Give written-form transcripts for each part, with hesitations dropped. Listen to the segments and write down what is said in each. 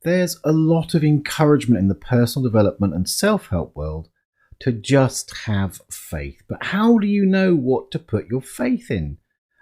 there's a lot of encouragement in the personal development and self-help world to just have faith. But how do you know what to put your faith in?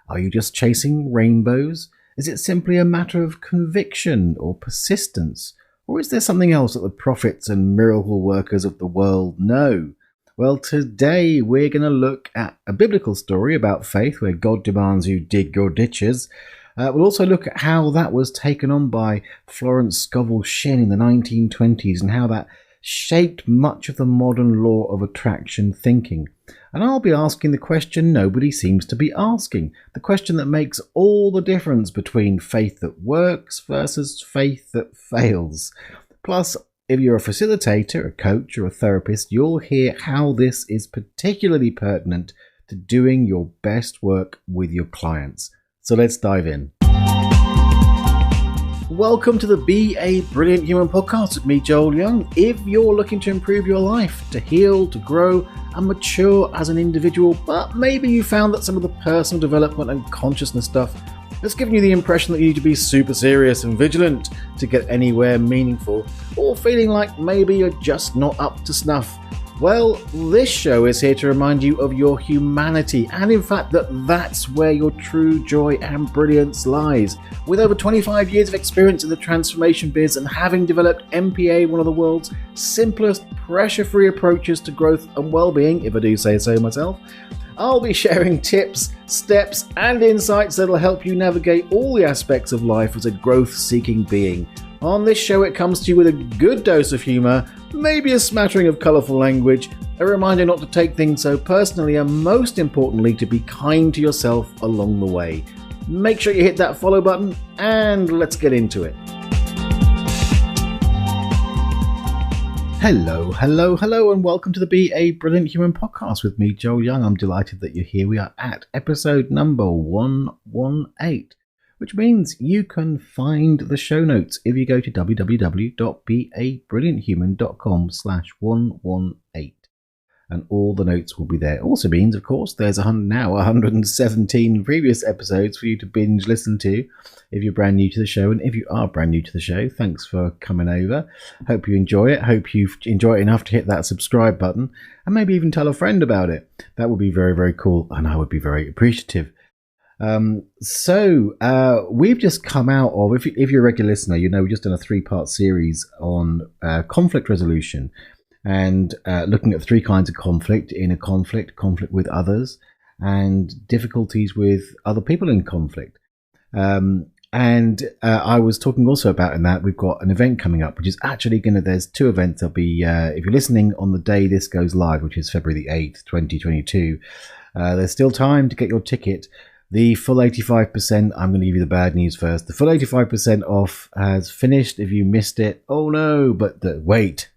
Are you just chasing rainbows? Is it simply a matter of conviction or persistence? Or is there something else that the prophets and miracle workers of the world know? Well, today we're going to look at a biblical story about faith where God demands you dig your ditches. We'll also look at how that was taken on by Florence Scovel Shinn in the 1920s and how that shaped much of the modern law of attraction thinking. And I'll be asking the question nobody seems to be asking, the question that makes all the difference between faith that works versus faith that fails. Plus, if you're a facilitator, a coach, or a therapist, you'll hear how this is particularly pertinent to doing your best work with your clients. So let's dive in. Welcome to the Be a Brilliant Human podcast with me, Joel Young. If you're looking to improve your life, to heal, to grow, and mature as an individual, but maybe you found that some of the personal development and consciousness stuff has given you the impression that you need to be super serious and vigilant to get anywhere meaningful, or feeling like maybe you're just not up to snuff, well, this show is here to remind you of your humanity, and in fact that's where your true joy and brilliance lies. With over 25 years of experience in the transformation biz and having developed MPA, one of the world's simplest, pressure-free approaches to growth and well-being, if I do say so myself, I'll be sharing tips, steps, and insights that'll help you navigate all the aspects of life as a growth-seeking being. On this show, it comes to you with a good dose of humour, maybe a smattering of colourful language, a reminder not to take things so personally, and most importantly, to be kind to yourself along the way. Make sure you hit that follow button, and let's get into it. Hello, and welcome to the Be a Brilliant Human podcast with me, Joel Young. I'm delighted that you're here. We are at episode number 118. Which means you can find the show notes if you go to www.beabrillianthuman.com/118. And all the notes will be there. It also means, of course, there's now 117 previous episodes for you to binge listen to if you're brand new to the show. And if you are brand new to the show, thanks for coming over. Hope you enjoy it. Hope you enjoy it enough to hit that subscribe button and maybe even tell a friend about it. That would be very, very cool. And I would be very appreciative. We've just come out of, if you're a regular listener, you know, we've just done a 3-part series on conflict resolution and looking at 3 kinds of conflict: inner conflict, conflict with others, and difficulties with other people in conflict. I was talking also about in that we've got an event coming up, which is actually there's 2 events. There'll be, if you're listening on the day this goes live, which is February the 8th, 2022, there's still time to get your ticket. The full 85%, I'm going to give you the bad news first. The full 85% off has finished if you missed it. Oh no, but wait.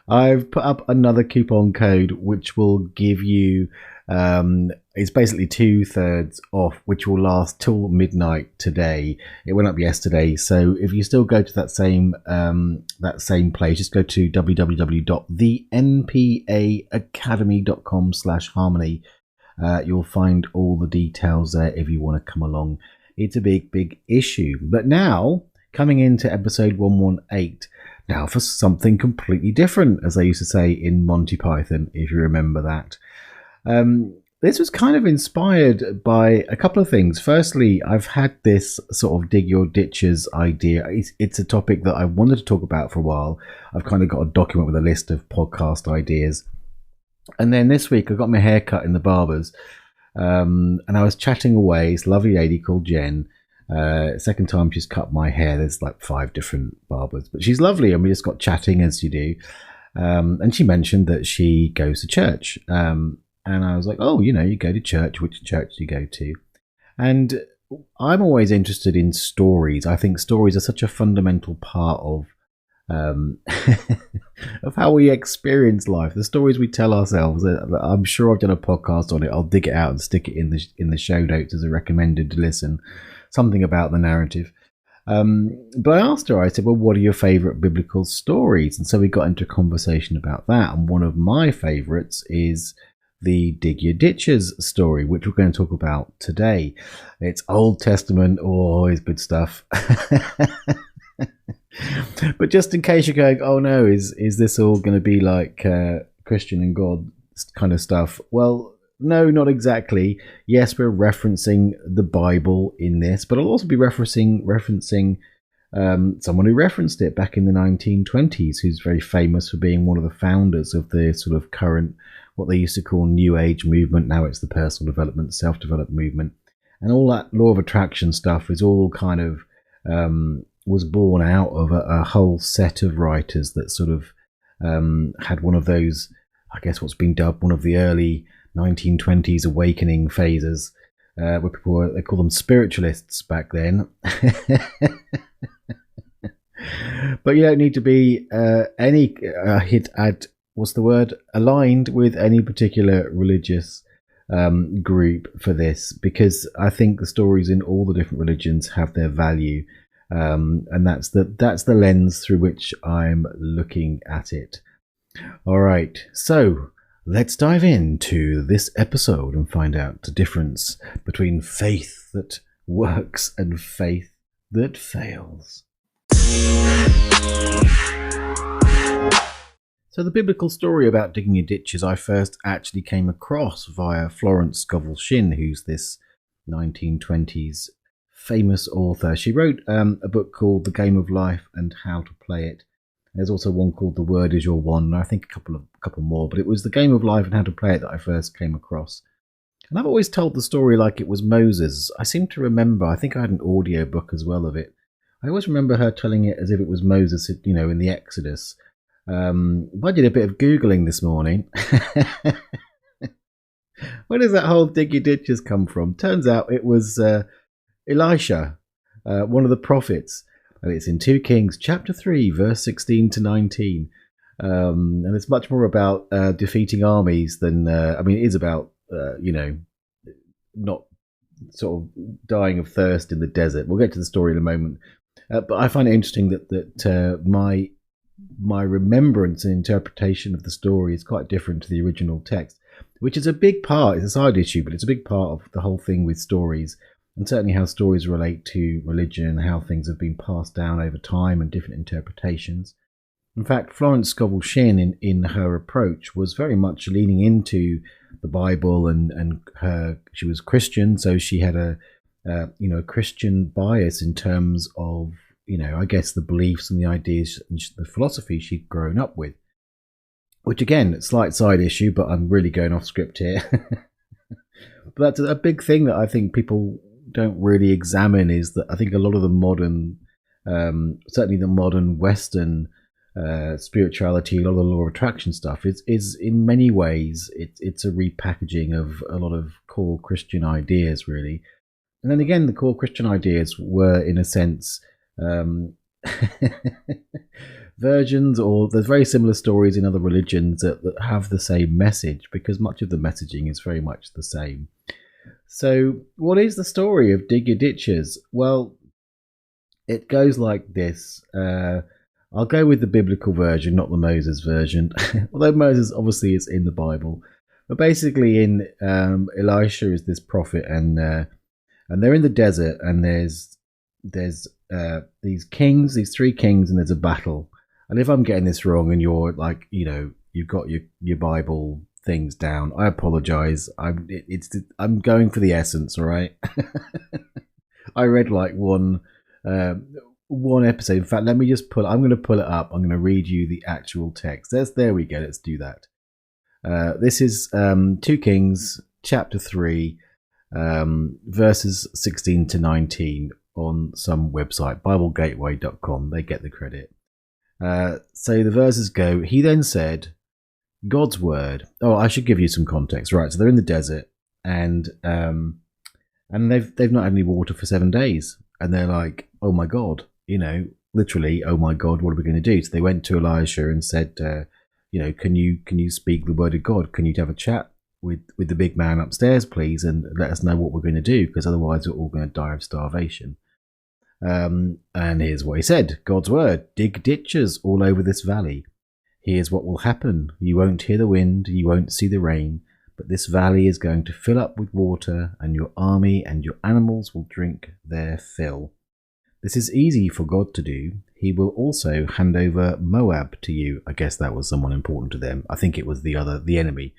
I've put up another coupon code which will give you, it's basically 2/3 off, which will last till midnight today. It went up yesterday. So if you still go to that same place, just go to www.thenpaacademy.com/harmony. You'll find all the details there if you want to come along. It's a big issue. But now, coming into episode 118, now for something completely different, as they used to say in Monty Python, if you remember that. This was kind of inspired by a couple of things. Firstly, I've had this sort of dig your ditches idea. It's a topic that I wanted to talk about for a while. I've kind of got a document with a list of podcast ideas. And then this week I got my hair cut in the barber's, and I was chatting away. This lovely lady called Jen. Second time she's cut my hair. There's like 5 different barbers, but she's lovely, and we just got chatting as you do. And she mentioned that she goes to church, and I was like, oh, you go to church. Which church do you go to? And I'm always interested in stories. I think stories are such a fundamental part of how we experience life, the stories we tell ourselves. I'm sure I've done a podcast on it. I'll dig it out and stick it in the show notes as a recommended listen, something about the narrative. But I asked her, I said, well, what are your favorite biblical stories? And so we got into a conversation about that, and one of my favorites is the dig your ditches story, which we're going to talk about today. It's Old Testament, always good stuff. But just in case you're going, oh no, is this all going to be like Christian and God kind of stuff? Well, no, not exactly. Yes, we're referencing the Bible in this, but I'll also be referencing someone who referenced it back in the 1920s, who's very famous for being one of the founders of the sort of current, what they used to call New Age movement. Now it's the personal development, self-developed movement. And all that law of attraction stuff is all kind of was born out of a whole set of writers that sort of had one of those, I guess what's been dubbed one of the early 1920s awakening phases, where people were, they call them spiritualists back then. But you don't need to be aligned with any particular religious group for this, because I think the stories in all the different religions have their value, and that's the lens through which I'm looking at it. All right, so let's dive into this episode and find out the difference between faith that works and faith that fails. So the biblical story about digging your ditches I first actually came across via Florence Scovel Shinn, who's this 1920s famous author. She wrote a book called The Game of Life and How to Play It. There's also one called The Word Is Your One, and I think a couple more, but it was The Game of Life and How to Play It that I first came across. And I've always told the story like it was Moses. I seem to remember, I think I had an audio book as well of it. I always remember her telling it as if it was Moses, you know, in the Exodus. I did a bit of Googling this morning. Where does that whole dig your ditches come from? Turns out it was Elisha, one of the prophets. And it's in 2 Kings chapter 3, verse 16 to 19. And it's much more about defeating armies than, it is about, not sort of dying of thirst in the desert. We'll get to the story in a moment. But I find it interesting that my remembrance and interpretation of the story is quite different to the original text, which is a big part. It's a side issue, but it's a big part of the whole thing with stories, and certainly how stories relate to religion and how things have been passed down over time and different interpretations. In fact, Florence Scovel Shinn in her approach was very much leaning into the Bible, and she was Christian, so she had a Christian bias in terms of, I guess the beliefs and the ideas and the philosophy she'd grown up with. Which again, slight side issue, but I'm really going off script here. But that's a big thing that I think people don't really examine, is that I think a lot of the modern, certainly the modern Western spirituality, a lot of the law of attraction stuff is in many ways it's a repackaging of a lot of core Christian ideas, really. And then again, the core Christian ideas were, in a sense, versions, or there's very similar stories in other religions that have the same message, because much of the messaging is very much the same. So what is the story of Dig Your Ditches? Well, it goes like this. I'll go with the biblical version, not the Moses version, although Moses obviously is in the Bible. But basically, in Elisha is this prophet, and they're in the desert, and there's these kings, these 3 kings, and there's a battle. And if I'm getting this wrong, and you're like, you've got your Bible things down, I apologize. I'm going for the essence, all right? I read like one episode. In fact, I'm going to pull it up. I'm going to read you the actual text. There we go. Let's do that. This is 2 Kings chapter 3, verses 16 to 19 on some website, BibleGateway.com. They get the credit. So the verses go, he then said, God's word. Oh, I should give you some context. Right, so they're in the desert, and they've not had any water for 7 days. And they're like, oh my God, literally, oh my God, what are we going to do? So they went to Elisha and said, can you speak the word of God? Can you have a chat with the big man upstairs, please, and let us know what we're going to do, because otherwise we're all going to die of starvation. And here's what he said. God's word: dig ditches all over this valley. Here's what will happen. You won't hear the wind, you won't see the rain, but this valley is going to fill up with water, and your army and your animals will drink their fill. This is easy for God to do. He he will also hand over Moab to you. I guess that was someone important to them. I think it was the enemy.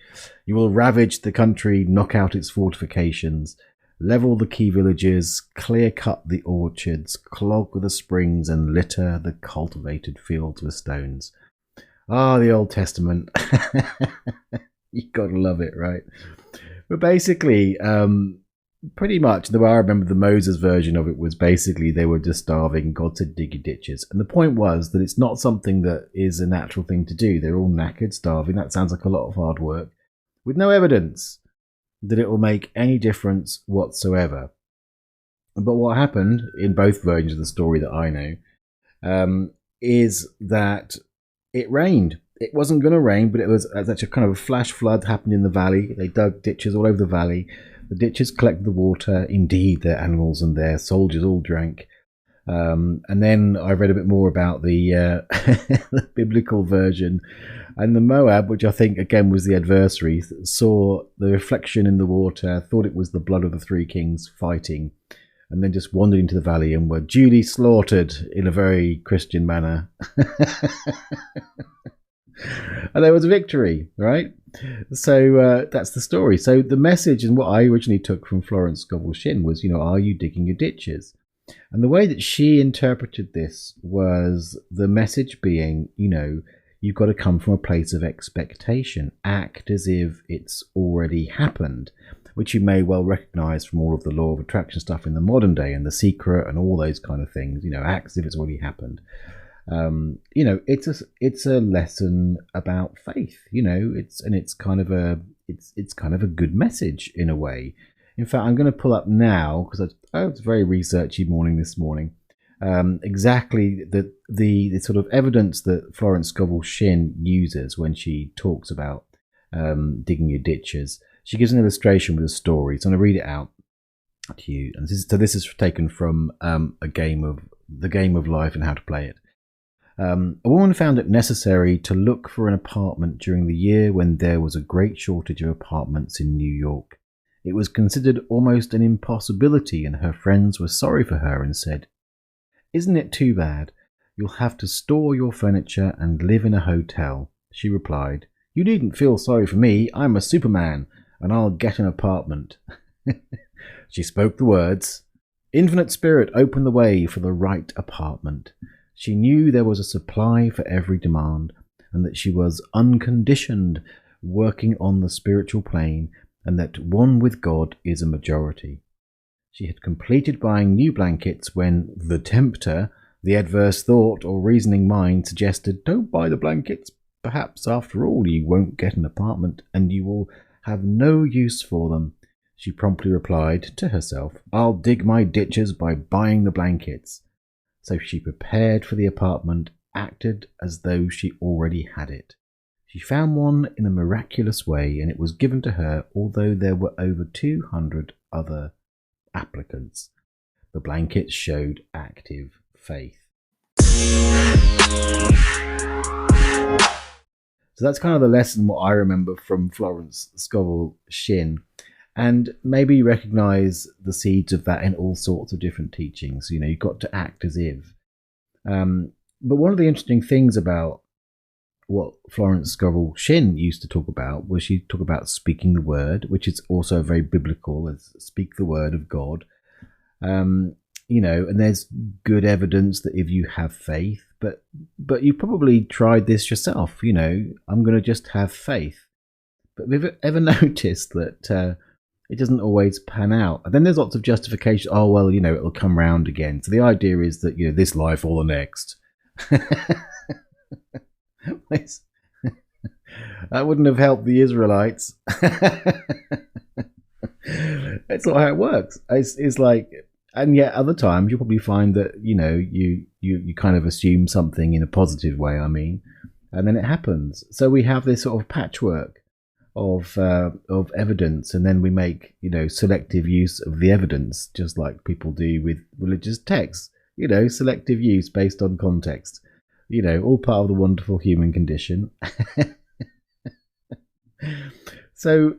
You will ravage the country, knock out its fortifications, level the key villages, clear-cut the orchards, clog the springs, and litter the cultivated fields with stones. Ah, the Old Testament. You gotta love it, right? But basically, pretty much the way I remember the Moses version of it was basically they were just starving. God said, dig your ditches. And the point was that it's not something that is a natural thing to do. They're all knackered, starving. That sounds like a lot of hard work with no evidence that it will make any difference whatsoever. But what happened in both versions of the story that I know is that it rained. It wasn't going to rain, but it was actually kind of a flash flood happened in the valley. They dug ditches all over the valley. The ditches collected the water. Indeed, their animals and their soldiers all drank. And then I read a bit more about the, the biblical version. And the Moab, which I think, again, was the adversary, saw the reflection in the water, thought it was the blood of the three kings fighting, and then just wandered into the valley and were duly slaughtered in a very Christian manner. And there was a victory, right? So that's the story. So the message and what I originally took from Florence Scovel Shinn was, are you digging your ditches? And the way that she interpreted this was the message being, you've got to come from a place of expectation. Act as if it's already happened, which you may well recognize from all of the law of attraction stuff in the modern day and The Secret and all those kind of things. Act as if it's already happened. It's a lesson about faith. It's kind of a good message in a way. In fact, I'm going to pull up now because I was a very researchy morning this morning. Exactly the sort of evidence that Florence Scovel Shinn uses when she talks about digging your ditches. She gives an illustration with a story. So I'm going to read it out to you. And this is taken from the game of life and how to play it. A woman found it necessary to look for an apartment during the year when there was a great shortage of apartments in New York. It was considered almost an impossibility, and her friends were sorry for her and said, "Isn't it too bad? You'll have to store your furniture and live in a hotel." She replied, "You needn't feel sorry for me. I'm a Superman, and I'll get an apartment." She spoke the words. Infinite Spirit opened the way for the right apartment. She knew there was a supply for every demand, and that she was unconditioned, working on the spiritual plane, and that one with God is a majority. She had completed buying new blankets when the tempter, the adverse thought or reasoning mind, suggested, "Don't buy the blankets. Perhaps, after all, you won't get an apartment, and you will have no use for them." She promptly replied to herself, "I'll dig my ditches by buying the blankets." So she prepared for the apartment, acted as though she already had it. She found one in a miraculous way, and it was given to her, although there were over 200 other applicants. The blankets showed active faith. So that's kind of the lesson, what I remember from Florence Scovel Shinn. And maybe recognize the seeds of that in all sorts of different teachings. You've got to act as if. But one of the interesting things about what Florence Scovel Shinn used to talk about was she talked about speaking the word, which is also very biblical, as speak the word of God. And there's good evidence that if you have faith, but you probably tried this yourself, I'm going to just have faith. But have you ever noticed that it doesn't always pan out? And then there's lots of justification. Oh, well, it'll come round again. So the idea is that, this life or the next. That wouldn't have helped the Israelites. That's not how it works. It's like, and yet other times you'll probably find that, you kind of assume something in a positive way, and then it happens. So we have this sort of patchwork of evidence, and then we make selective use of the evidence, just like people do with religious texts. Selective use based on context. All part of the wonderful human condition. So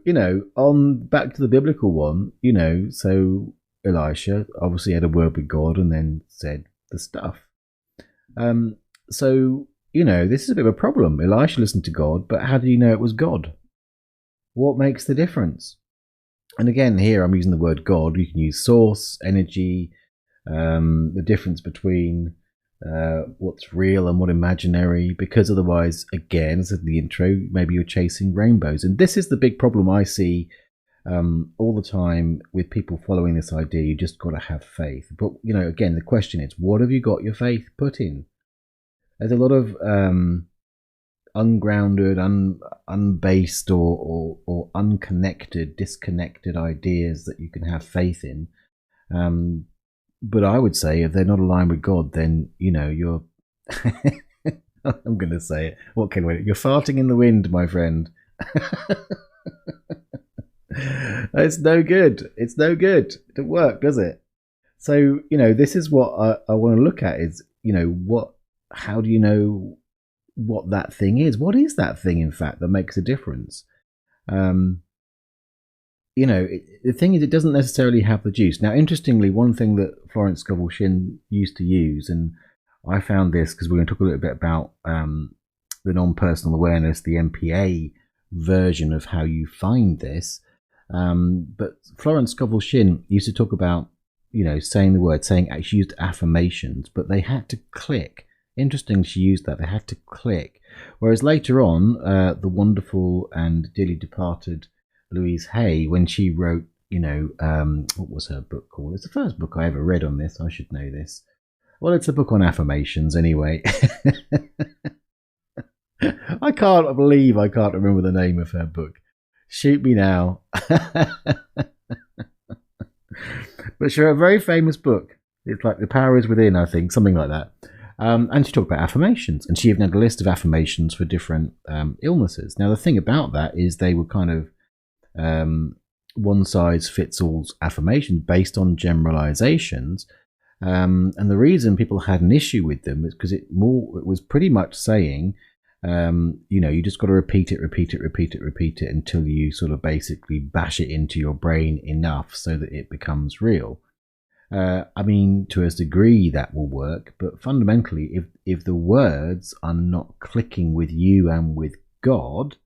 on back to the biblical one. So Elisha obviously had a word with God and then said the stuff. So, this is a bit of a problem. Elisha listened to God, but how do you know it was God? What makes the difference? And again, here I'm using the word God. You can use source, energy, the difference between what's real and what imaginary, because otherwise, again, as in the intro, maybe you're chasing rainbows. And this is the big problem I see all the time with people following this idea. You just got to have faith. But, again, the question is, what have you got your faith put in? There's a lot of ungrounded, unbased or unconnected, disconnected ideas that you can have faith in. But I would say if they're not aligned with God, then, you're... I'm going to say it. What can we... You're farting in the wind, my friend. It's no good. It's no good. It doesn't work, does it? So, this is what I want to look at is, how do you know what that thing is? What is that thing, in fact, that makes a difference? The thing is, it doesn't necessarily have the juice. Now, interestingly, one thing that Florence Scovel Shinn used to use, and I found this because we're going to talk a little bit about the non-personal awareness, the MPA version of how you find this. But Florence Scovel Shinn used to talk about, saying the word, she used affirmations, but they had to click. Interesting, she used that. They had to click. Whereas later on, the wonderful and dearly departed Louise Hay, when she wrote, what was her book called? It's the first book I ever read on this. I should know this. Well, it's a book on affirmations anyway. I can't believe I can't remember the name of her book. Shoot me now. But she wrote a very famous book. It's like The Power Is Within, I think, something like that. And she talked about affirmations, and she even had a list of affirmations for different illnesses. Now, the thing about that is they were kind of one-size-fits-all affirmations based on generalizations. And the reason people had an issue with them is because it was pretty much saying, you just got to repeat it until you sort of basically bash it into your brain enough so that it becomes real. To a degree that will work, but fundamentally, if the words are not clicking with you and with God,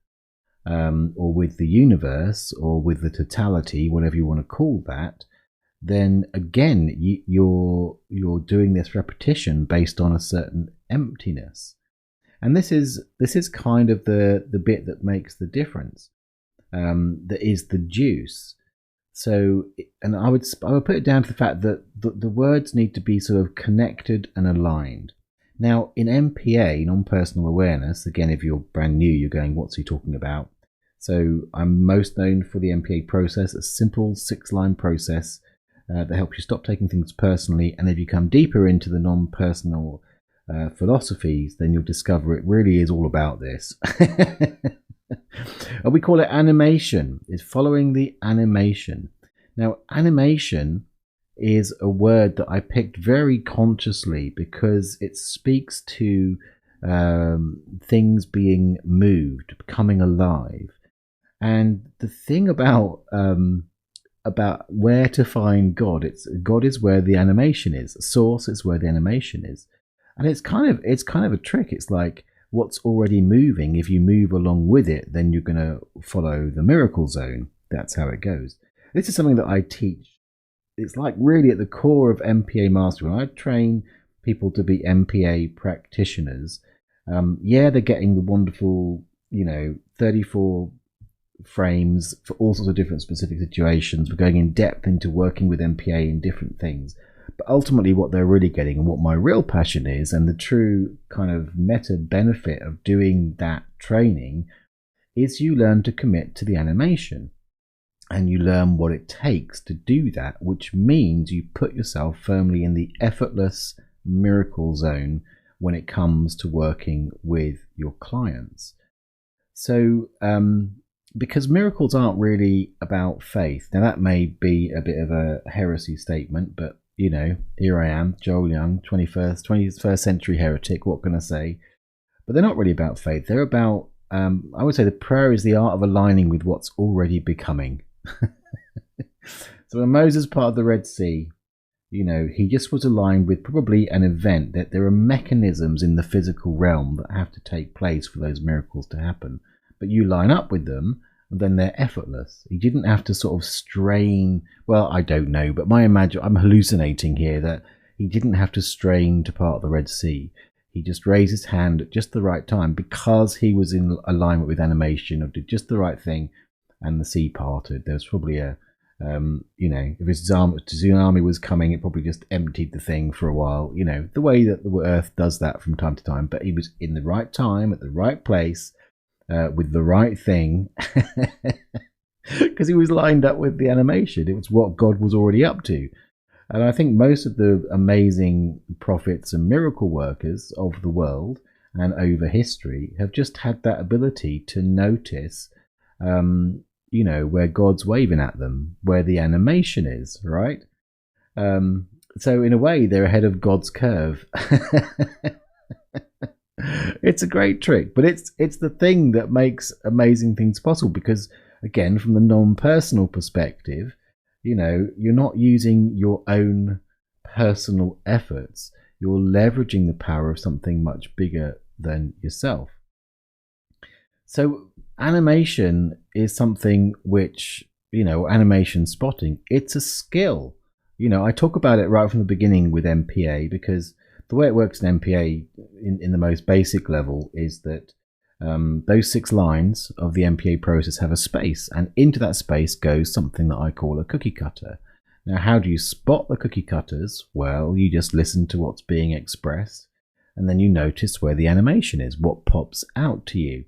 or with the universe, or with the totality, whatever you want to call that, then again, you're doing this repetition based on a certain emptiness. And this is kind of the bit that makes the difference, that is the juice. So, and I would put it down to the fact that the words need to be sort of connected and aligned. Now, in MPA, non-personal awareness, again, if you're brand new, you're going, what's he talking about? So I'm most known for the MPA process, a simple 6-line process that helps you stop taking things personally. And if you come deeper into the non-personal philosophies, then you'll discover it really is all about this. And we call it animation. It's following the animation. Now, animation is a word that I picked very consciously because it speaks to things being moved, becoming alive. And the thing about where to find God, God is where the animation is. Source is where the animation is. And it's kind of a trick. It's like what's already moving. If you move along with it, then you're going to follow the miracle zone. That's how it goes. This is something that I teach. It's like really at the core of MPA mastery. When I train people to be MPA practitioners, they're getting the wonderful, 34 frames for all sorts of different specific situations. We're going in depth into working with MPA in different things. But ultimately what they're really getting, and what my real passion is, and the true kind of meta benefit of doing that training, is you learn to commit to the animation. And you learn what it takes to do that, which means you put yourself firmly in the effortless miracle zone when it comes to working with your clients. So, because miracles aren't really about faith. Now, that may be a bit of a heresy statement, but here I am, Joel Young, 21st century heretic, what can I say? But they're not really about faith. They're about, I would say the prayer is the art of aligning with what's already becoming. So when Moses parted the Red Sea, he just was aligned with probably an event, that there are mechanisms in the physical realm that have to take place for those miracles to happen. But you line up with them, and then they're effortless. He didn't have to sort of strain. Well, I don't know, but I'm hallucinating here, that he didn't have to strain to part the Red Sea. He just raised his hand at just the right time, because he was in alignment with animation, or did just the right thing, and the sea parted. There was probably if a tsunami was coming, it probably just emptied the thing for a while, the way that the Earth does that from time to time. But he was in the right time, at the right place, with the right thing, because he was lined up with the animation. It was what God was already up to. And I think most of the amazing prophets and miracle workers of the world and over history have just had that ability to notice where God's waving at them, where the animation is, right? So in a way, they're ahead of God's curve. It's a great trick, but it's the thing that makes amazing things possible, because, again, from the non-personal perspective, you're not using your own personal efforts. You're leveraging the power of something much bigger than yourself. So animation is something which, animation spotting, it's a skill. I talk about it right from the beginning with MPA, because the way it works in MPA in the most basic level is that those 6 lines of the MPA process have a space, and into that space goes something that I call a cookie cutter. Now, how do you spot the cookie cutters? Well, you just listen to what's being expressed, and then you notice where the animation is, what pops out to you.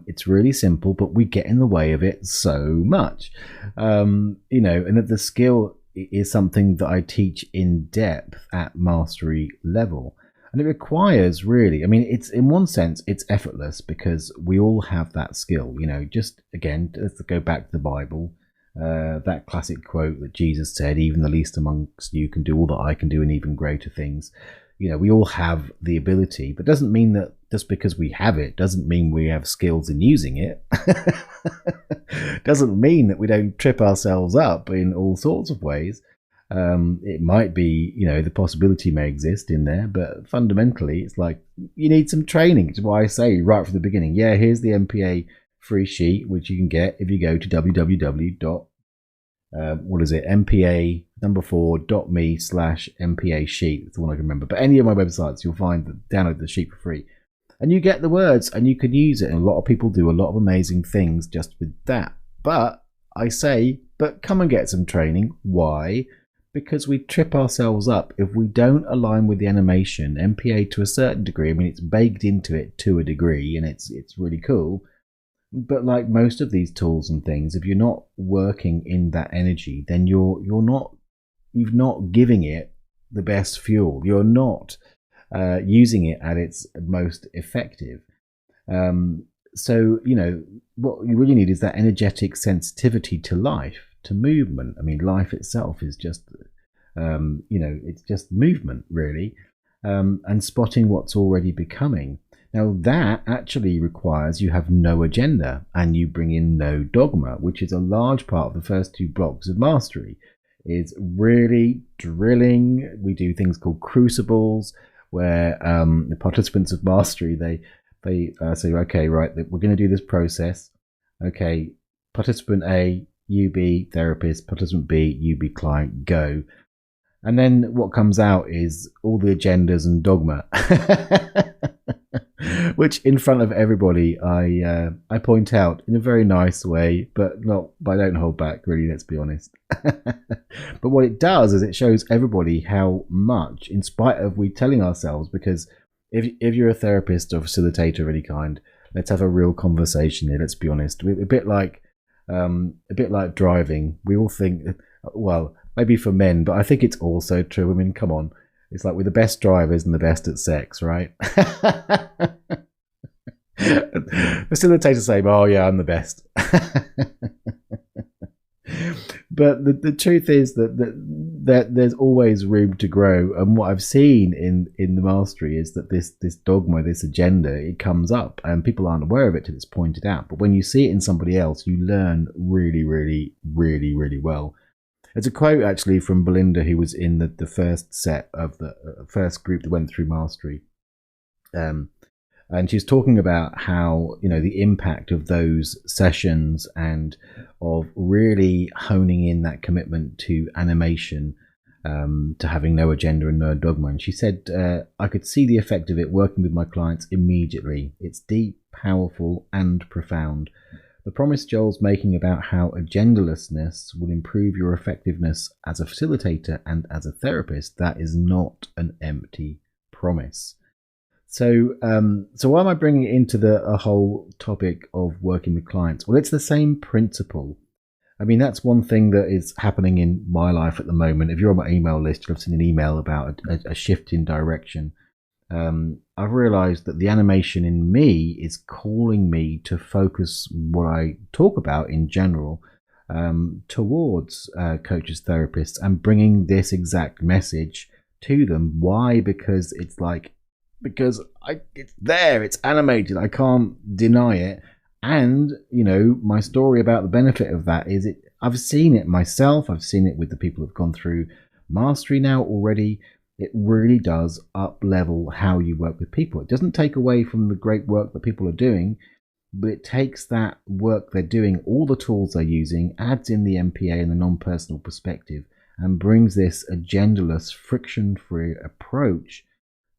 It's really simple, but we get in the way of it so much. And that the skill is something that I teach in depth at mastery level. And it requires, really, it's, in one sense, it's effortless, because we all have that skill. Just, again, let's go back to the Bible, that classic quote that Jesus said, "Even the least amongst you can do all that I can do, and even greater things." We all have the ability, but doesn't mean that just because we have it doesn't mean we have skills in using it. Doesn't mean that we don't trip ourselves up in all sorts of ways. It might be, the possibility may exist in there, but fundamentally it's like you need some training. It's why I say right from the beginning, here's the MPA free sheet, which you can get if you go to mpa4.me/MPA sheet. It's the one I can remember. But any of my websites, you'll download the sheet for free. And you get the words, and you can use it. And a lot of people do a lot of amazing things just with that. But I say, come and get some training. Why? Because we trip ourselves up if we don't align with the animation. MPA, to a certain degree, it's baked into it to a degree, and it's really cool. But like most of these tools and things, if you're not working in that energy, then you're not giving it the best fuel. You're not using it at its most effective. So what you really need is that energetic sensitivity to life, to movement. Life itself is just it's just movement, really, and spotting what's already becoming. Now, that actually requires you have no agenda and you bring in no dogma, which is a large part of the first 2 blocks of mastery, is really drilling. We do things called crucibles, where the participants of mastery, they say, okay, right, we're going to do this process. Okay, participant A, you be therapist, participant B, you be client, go. And then what comes out is all the agendas and dogma. Which, in front of everybody, I point out in a very nice way, but I don't hold back, really, let's be honest. But what it does is it shows everybody how much, in spite of we telling ourselves, because if you're a therapist or facilitator of any kind, let's have a real conversation here, let's be honest. We're a bit like driving. We all think, well, maybe for men, but I think it's also true. Come on. It's like we're the best drivers and the best at sex, right? Facilitators say, "Oh yeah, I'm the best." But the truth is that there's always room to grow. And what I've seen in the mastery is that this dogma, this agenda, it comes up, and people aren't aware of it till it's pointed out. But when you see it in somebody else, you learn really, really, really, really well. There's a quote actually from Belinda, who was in the first set of the first group that went through mastery. And she's talking about how, the impact of those sessions and of really honing in that commitment to animation, to having no agenda and no dogma. And she said, I could see the effect of it working with my clients immediately. It's deep, powerful, and profound. The promise Joel's making about how agendalessness will improve your effectiveness as a facilitator and as a therapist, that is not an empty promise. So why am I bringing it into a whole topic of working with clients? Well, it's the same principle. I mean, that's one thing that is happening in my life at the moment. If you're on my email list, you'll have seen an email about a shift in direction. I've realized that the animation in me is calling me to focus what I talk about in general towards coaches, therapists, and bringing this exact message to them. Why? Because it's there, it's animated, I can't deny it. And, my story about the benefit of that is I've seen it myself. I've seen it with the people who've gone through mastery now already. It really does up-level how you work with people. It doesn't take away from the great work that people are doing, but it takes that work they're doing, all the tools they're using, adds in the MPA and the non-personal perspective, and brings this agendaless, friction-free approach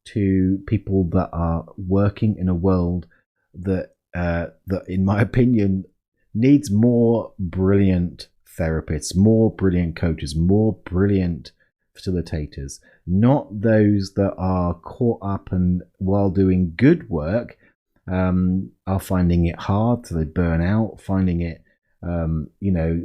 to people that are working in a world that, in my opinion, needs more brilliant therapists, more brilliant coaches, more brilliant facilitators, not those that are caught up and while doing good work are finding it hard, so they burn out, finding it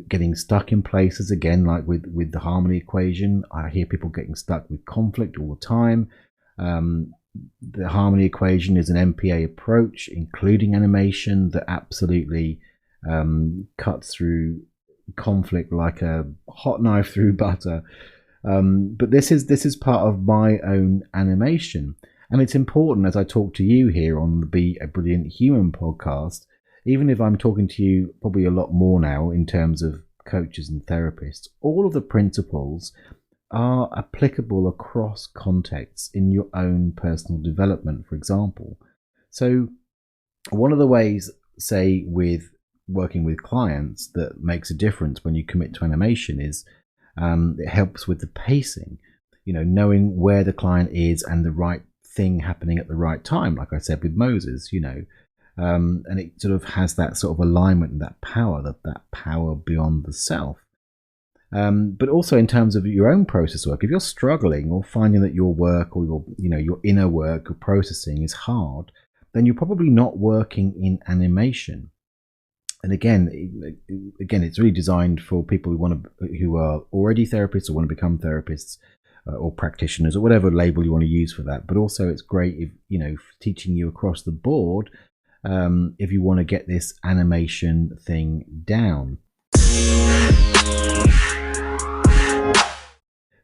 getting stuck in places again, like with the harmony equation. I hear people getting stuck with conflict all the time. The harmony equation is an MPA approach, including animation, that absolutely cuts through conflict like a hot knife through butter. But this is part of my own animation, and it's important as I talk to you here on the Be a Brilliant Human podcast, even if I'm talking to you probably a lot more now in terms of coaches and therapists. All of the principles are applicable across contexts in your own personal development, for example. So one of the ways, say, with working with clients that makes a difference when you commit to animation is it helps with the pacing, knowing where the client is and the right thing happening at the right time, like I said with Moses, and it sort of has that sort of alignment and that power beyond the self. But also in terms of your own process work, if you're struggling or finding that your work or your inner work or processing is hard, then you're probably not working in animation. And again, it's really designed for people who are already therapists or want to become therapists or practitioners or whatever label you want to use for that. But also, it's great if teaching you across the board if you want to get this animation thing down.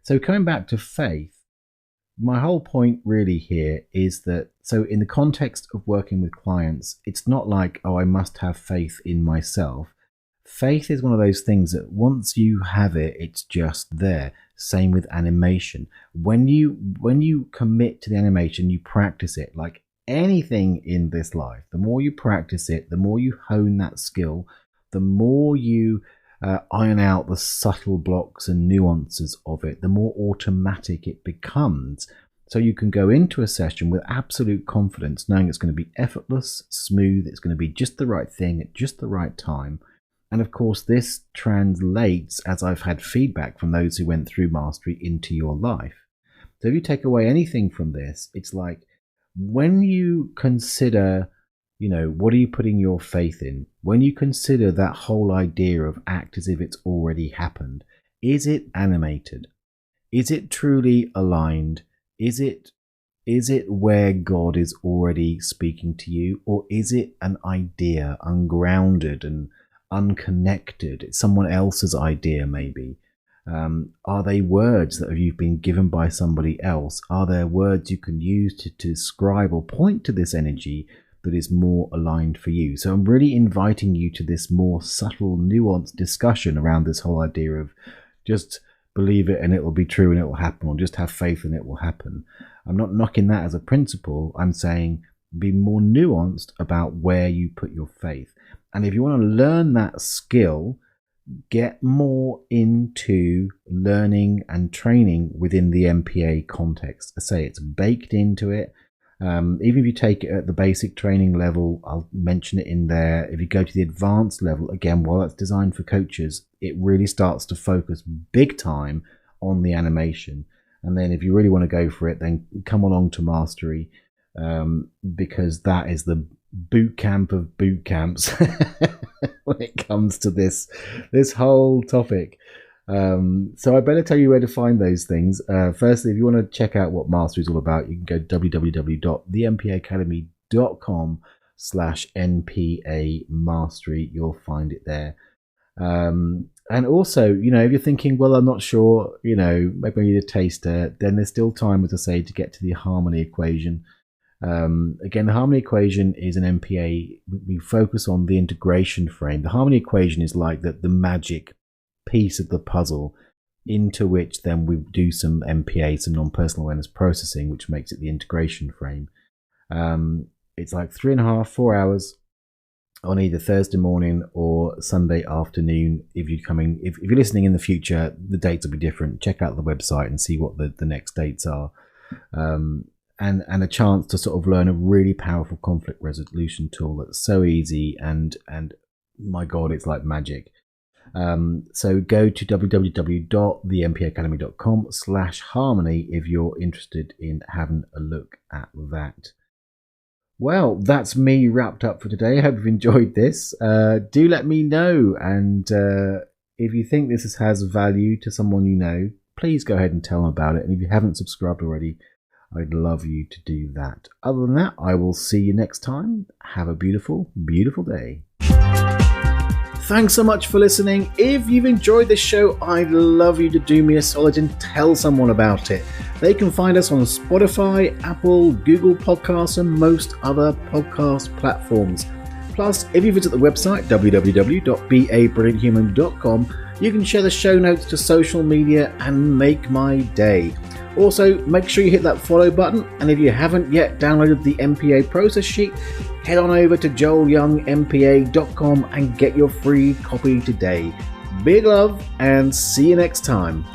So coming back to faith, my whole point really here is that, so in the context of working with clients, it's not like, oh, I must have faith in myself. Faith is one of those things that once you have it, it's just there. Same with animation. When you commit to the animation, you practice it. Like anything in this life, the more you practice it, the more you hone that skill, the more you iron out the subtle blocks and nuances of it, the more automatic it becomes. So you can go into a session with absolute confidence, knowing it's going to be effortless, smooth, it's going to be just the right thing at just the right time. And of course, this translates, as I've had feedback from those who went through mastery, into your life. So if you take away anything from this, it's like when you consider, what are you putting your faith in? When you consider that whole idea of act as if it's already happened, is it animated? Is it truly aligned? Is it where God is already speaking to you? Or is it an idea, ungrounded and unconnected? It's someone else's idea, maybe. Are they words that you've been given by somebody else? Are there words you can use to describe or point to this energy that is more aligned for you? So I'm really inviting you to this more subtle, nuanced discussion around this whole idea of just believe it and it will be true and it will happen, or just have faith and it will happen. I'm not knocking that as a principle. I'm saying be more nuanced about where you put your faith. And if you want to learn that skill, get more into learning and training within the MPA context. I say it's baked into it. Even if you take it at the basic training level, I'll mention it in there. If you go to the advanced level, again, while it's designed for coaches, it really starts to focus big time on the animation. And then if you really want to go for it, then come along to Mastery, because that is the boot camp of boot camps when it comes to this whole topic. So I better tell you where to find those things. Firstly, if you want to check out what Mastery is all about, you can go to www.thempaacademy.com/NPA Mastery. You'll find it there. And also, if you're thinking, well, I'm not sure, maybe I need a taster, then there's still time, as I say, to get to the harmony equation. Again, the harmony equation is an MPA. We focus on the integration frame. The harmony equation is like the magic piece of the puzzle into which then we do some MPA, some non-personal awareness processing, which makes it the integration frame. It's like 3.5-4 hours on either Thursday morning or Sunday afternoon. If you're listening in the future, the dates will be different. Check out the website and see what the next dates are. And a chance to sort of learn a really powerful conflict resolution tool that's so easy and my God, it's like magic. So go to www.thempaacademy.com/harmony if you're interested in having a look at that. Well, that's me wrapped up for today. I hope you've enjoyed this. Do let me know, and if you think this has value to someone you know, please go ahead and tell them about it. And if you haven't subscribed already, I'd love you to do that. Other than that, I will see you next time. Have a beautiful, beautiful day. Thanks so much for listening. If you've enjoyed this show, I'd love you to do me a solid and tell someone about it. They can find us on Spotify, Apple, Google Podcasts, and most other podcast platforms. Plus, if you visit the website, www.BABrilliantHuman.com, you can share the show notes to social media and make my day. Also, make sure you hit that follow button, and if you haven't yet downloaded the MPA process sheet, head on over to joelyoungmpa.com and get your free copy today. Big love, and see you next time.